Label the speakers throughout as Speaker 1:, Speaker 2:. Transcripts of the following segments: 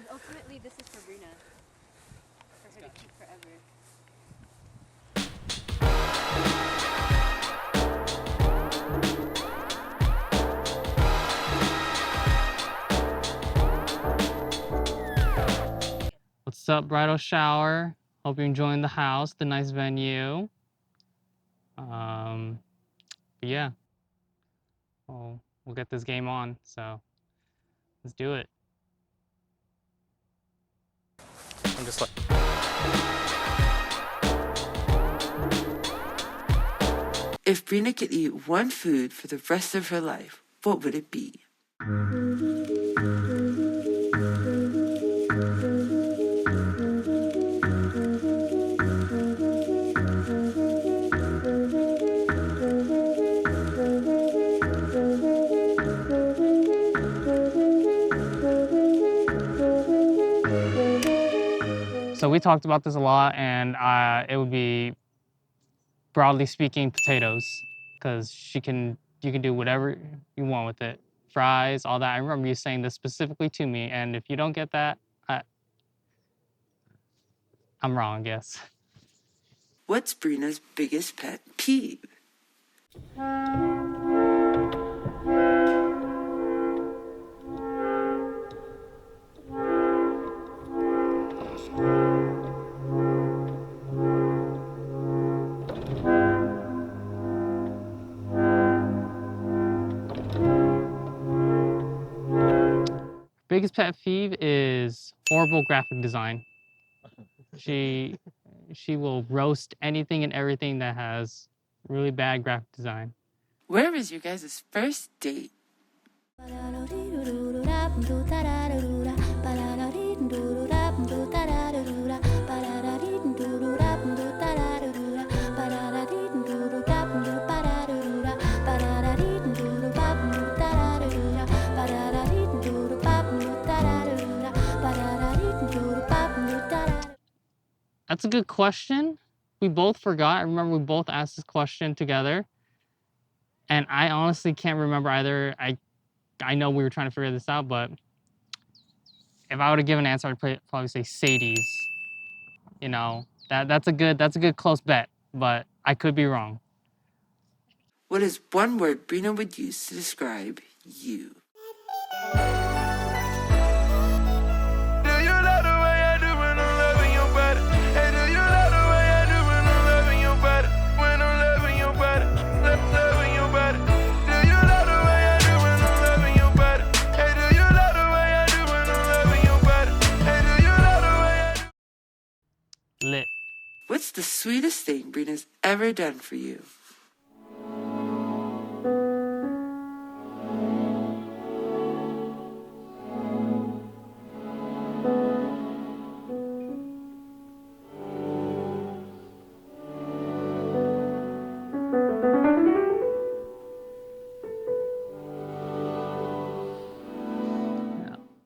Speaker 1: Because ultimately, this is for Breena. For her to keep forever.
Speaker 2: What's up, bridal shower? Hope you're enjoying the house, the nice venue. Yeah, we'll get this game on. So let's do it. I'm just like.
Speaker 3: If Breena could eat one food for the rest of her life, what would it be?
Speaker 2: So we talked about this a lot, and it would be, broadly speaking, potatoes, because you can do whatever you want with it. Fries, all that. I remember you saying this specifically to me, and if you don't get that, I'm wrong, I guess.
Speaker 3: What's Breena's biggest pet peeve?
Speaker 2: Biggest pet peeve is horrible graphic design. She will roast anything and everything that has really bad graphic design.
Speaker 3: Where was your guys' first date?
Speaker 2: That's a good question. We both forgot. I remember we both asked this question together, and I honestly can't remember either. I know we were trying to figure this out, but if I would have given an answer, I'd probably say Sadie's. You know, that's a good close bet, but I could be wrong.
Speaker 3: What is one word Breena would use to describe you?
Speaker 2: Lit.
Speaker 3: What's the sweetest thing Breena's ever done for you?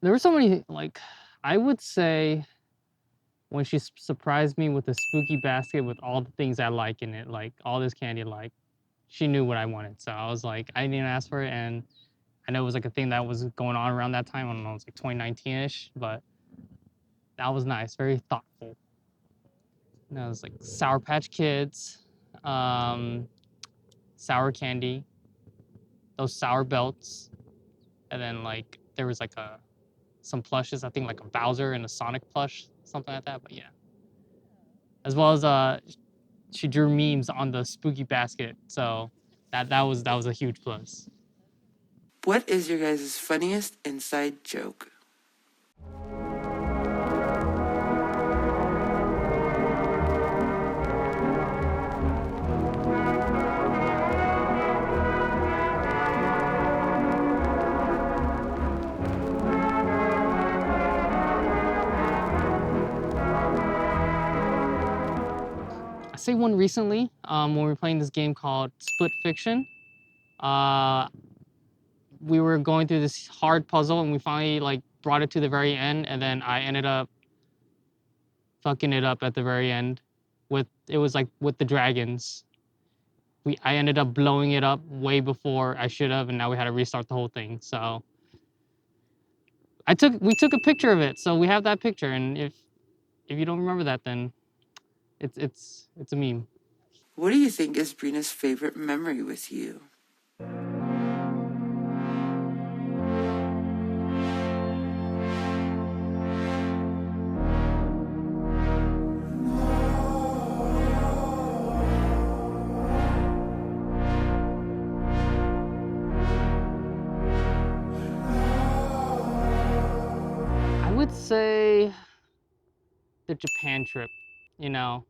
Speaker 2: There were so many, like, I would say when she surprised me with a spooky basket with all the things I like in it, like all this candy, like, she knew what I wanted. So I was like, I didn't ask for it, and I know it was like a thing that was going on around that time. I don't know, it was like 2019-ish, but that was nice, very thoughtful. And it was like Sour Patch Kids, sour candy, those sour belts, and then like there was like some plushes, I think like a Bowser and a Sonic plush, something like that. But yeah, as well as she drew memes on the spooky basket, so that was a huge plus.
Speaker 3: What is your guys' funniest inside joke?
Speaker 2: I say one recently, when we were playing this game called Split Fiction. We were going through this hard puzzle, and we finally like brought it to the very end, and then I ended up fucking it up at the very end. It was like with the dragons. I ended up blowing it up way before I should have, and now we had to restart the whole thing. So we took a picture of it, so we have that picture. And if you don't remember that, then it's a meme.
Speaker 3: What do you think is Breena's favorite memory with you?
Speaker 2: I would say the Japan trip. You know,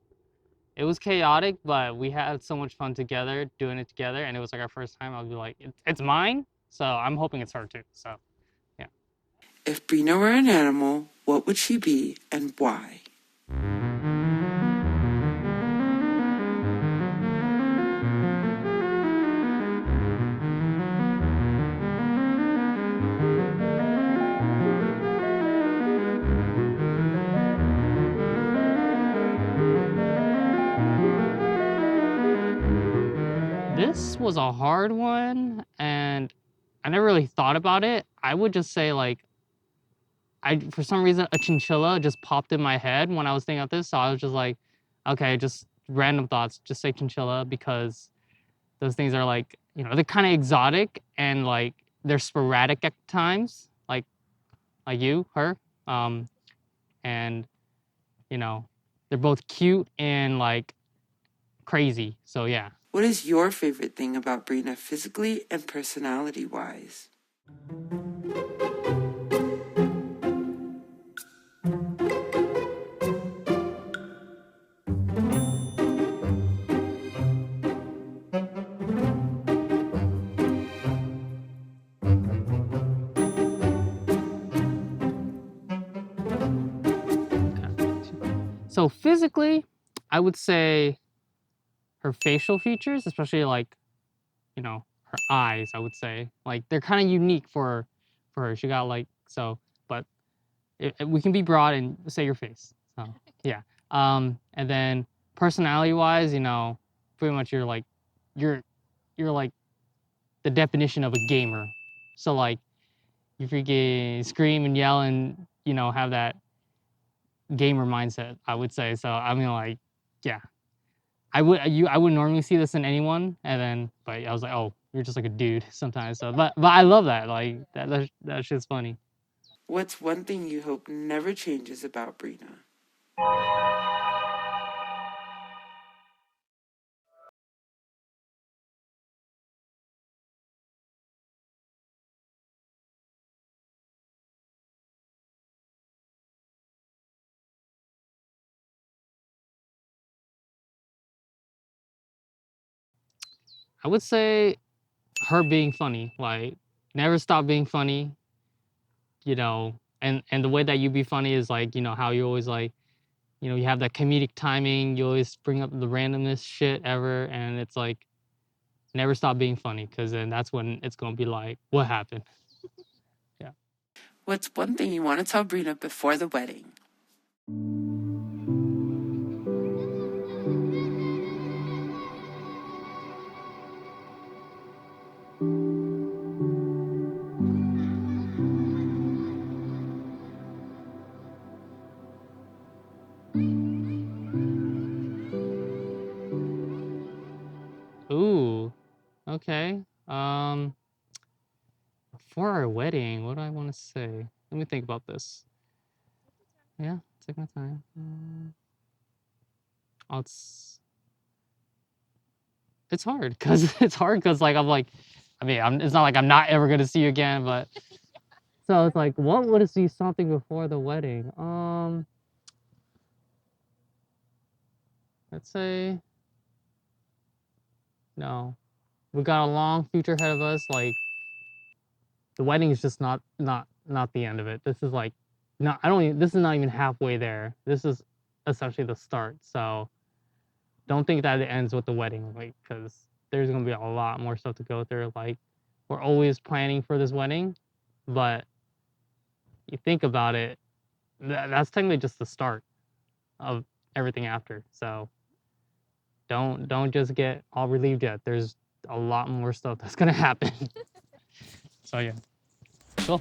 Speaker 2: it was chaotic, but we had so much fun together, doing it together, and it was like our first time. I'll be like, it's mine, so I'm hoping it's her too. So, yeah.
Speaker 3: If Breena were an animal, what would she be and why?
Speaker 2: This was a hard one, and I never really thought about it. I would just say like, for some reason a chinchilla just popped in my head when I was thinking of this, so I was just like, okay, just random thoughts, just say chinchilla because those things are like, you know, they're kind of exotic and like they're sporadic at times, like her, and you know, they're both cute and like crazy. So yeah.
Speaker 3: What is your favorite thing about Breena physically and personality-wise?
Speaker 2: So physically, I would say her facial features, especially like, you know, her eyes, I would say. Like they're kind of unique for her. She got like, so, but we can be broad and say your face. So yeah. And then personality wise, you know, pretty much you're like the definition of a gamer. So like you freaking scream and yell and, you know, have that gamer mindset, I would say. So I mean like, yeah. I wouldn't normally see this in anyone, and then but I was like, oh, you're just like a dude sometimes. So but I love that. Like that shit's funny.
Speaker 3: What's one thing you hope never changes about Breena?
Speaker 2: I would say her being funny, like never stop being funny, you know, and the way that you be funny is like, you know, how you always like, you know, you have that comedic timing, you always bring up the randomest shit ever, and it's like never stop being funny, because then that's when it's gonna be like, what happened? Yeah.
Speaker 3: What's one thing you want to tell Breena before the wedding?
Speaker 2: Ooh, okay. For our wedding, what do I want to say? Let me think about this. Yeah, take my time. Oh, it's hard because like I'm like, I mean, it's not like I'm not ever gonna see you again, but so it's like, what would it be something before the wedding? Let's say no. We got a long future ahead of us. Like the wedding is just not the end of it. This is like, not I don't even. This is not even halfway there. This is essentially the start. So don't think that it ends with the wedding, like, because there's gonna be a lot more stuff to go through. Like, we're always planning for this wedding, but you think about it, that's technically just the start of everything after. So don't just get all relieved yet. There's a lot more stuff that's gonna happen. So yeah, cool.